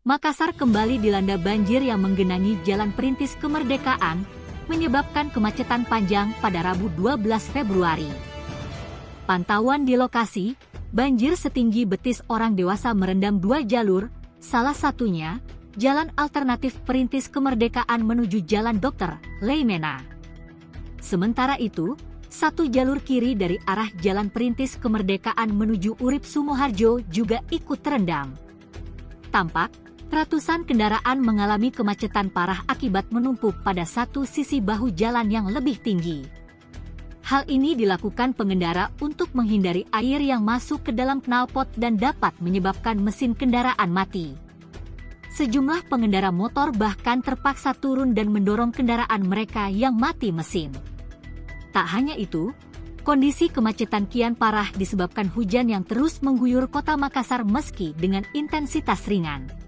Makassar kembali dilanda banjir yang menggenangi Jalan Perintis Kemerdekaan, menyebabkan kemacetan panjang pada Rabu 12 Februari. Pantauan di lokasi, banjir setinggi betis orang dewasa merendam 2 jalur, salah satunya, Jalan Alternatif Perintis Kemerdekaan menuju Jalan Dr. Leimena. Sementara itu, satu jalur kiri dari arah Jalan Perintis Kemerdekaan menuju Urip Sumoharjo juga ikut terendam. Tampak, ratusan kendaraan mengalami kemacetan parah akibat menumpuk pada satu sisi bahu jalan yang lebih tinggi. Hal ini dilakukan pengendara untuk menghindari air yang masuk ke dalam knalpot dan dapat menyebabkan mesin kendaraan mati. Sejumlah pengendara motor bahkan terpaksa turun dan mendorong kendaraan mereka yang mati mesin. Tak hanya itu, kondisi kemacetan kian parah disebabkan hujan yang terus mengguyur kota Makassar meski dengan intensitas ringan.